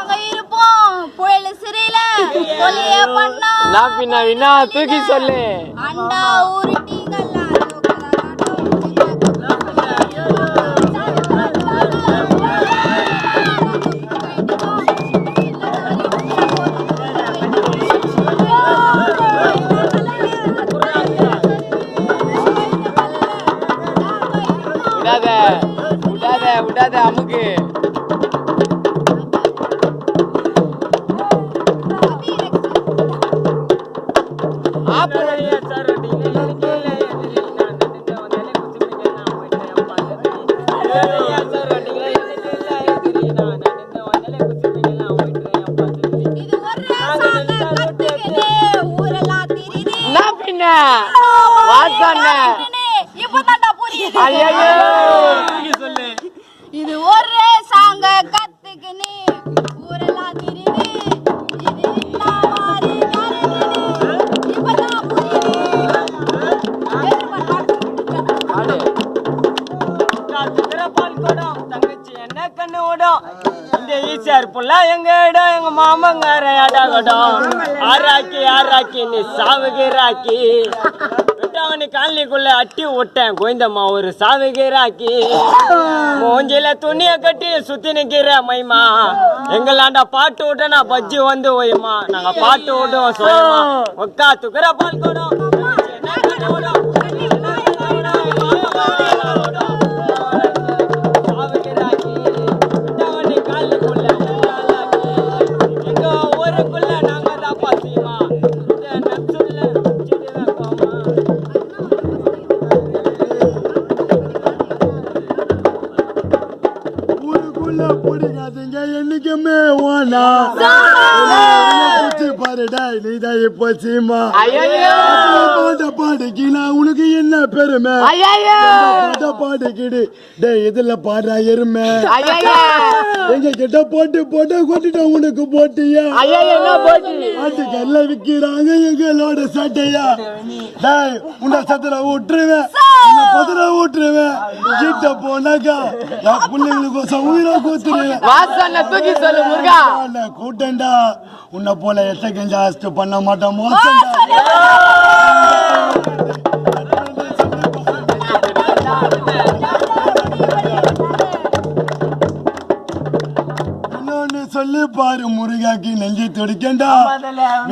நாங்க இருப்போம் புயல் சிறையில கொலைய பண்ணோம். நான் பின்ன வினா தூக்கி சொல்லு. அண்டா உருட்டிங்களா விடாத அமுக்கு. இது ஒரே சாங்க கத்துக்கினே ஊரெல்லாம் திரினே இது மாதிரி இப்பதான் தங்கச்சி என்ன கண்ணு ஓடும் இந்த ஈசியார் புள்ள எங்க இடம் எங்க மாமங்கார அடாகடம் ஆராக்கி நீ சாவுகிறாக்கி அவனு காலிக்குள்ள அட்டி விட்டேன் கோயந்தம்மா ஒரு சாவுகிறாக்கி மூஞ்சில துணிய கட்டி சுத்தி நிக்கிற மைமா எங்களாண்டா பாட்டு விட்ட நான் பஜ்ஜி வந்து ஓயுமா நாங்க பாட்டு விடுவோம் சொல்லுமா ஒக்கா துக்குற பால் கூடும் என்னைக்குமே ஓனா பாருடா நீதான் இப்போ சீமா பாடுக்கு நான் உனக்கு என்ன பெருமை பாடுக்கிடு டே இதுல பாடுறா எருமை எங்க கிட்ட போட்டு கொட்டிட்டோம் உனக்கு போட்டியா அதுக்கு எல்லாம் விக்கிறாங்க எங்களோட சட்டையா டேய் உன்னை சத்திர விட்டுருவேன் பத்திர விட்டுருவேன் கிட்ட போனாக்கா என் பிள்ளைங்களுக்கு உயிரை கூத்துருவேன் தூக்கி சொல்லு முருகா. கூட்டண்டா உன்னை போல எத்த கெஞ்சாஸ்ட் பண்ண மாட்டோம் மோசண்டா. இன்னொன்னு சொல்லி பாரு முருகாக்கி நெஞ்சு துடிக்கண்டா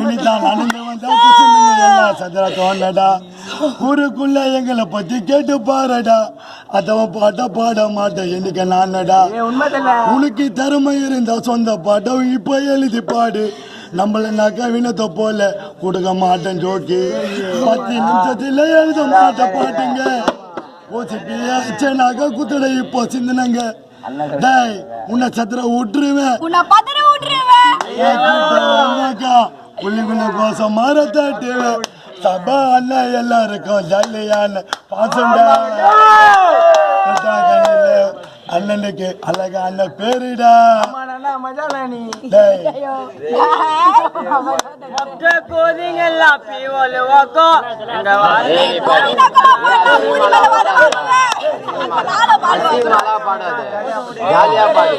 இனிதான் நடந்து வந்தா குசுமிங்க எல்லாம் சதுரா தோண்டடா ஊருக்குள்ள எங்களை பத்தி கேட்டு பாருடா அதவன் பாட்ட பாட மாட்டேன் என்னைக்கு நானடா உனக்கு திறமை இருந்தா சொந்த பாட்டம் இப்ப எழுதி பாடு நம்மளனாக்கா வினத்தை போல கொடுக்க மாட்டேன் ஜோக்கி 10 நிமிஷத்துல எழுத மாட்ட பாட்டுங்க ஓசினாக்கா குத்தடை இப்போ சிந்தனங்க டேய் உன்னை சத்திர விட்டுருவேன் புள்ளிக்குள்ள கோசம் மாற தாட்டுவேன் சபா அண்ணன் எல்லாருக்கும் ஜல்லியான பாசண்டா அண்ணனுக்கு அழகா அண்ணன் பேருடா கோதிங்கெல்லாம் பீவல் வாக்கம் பாடாது ஜாலியா பாடு.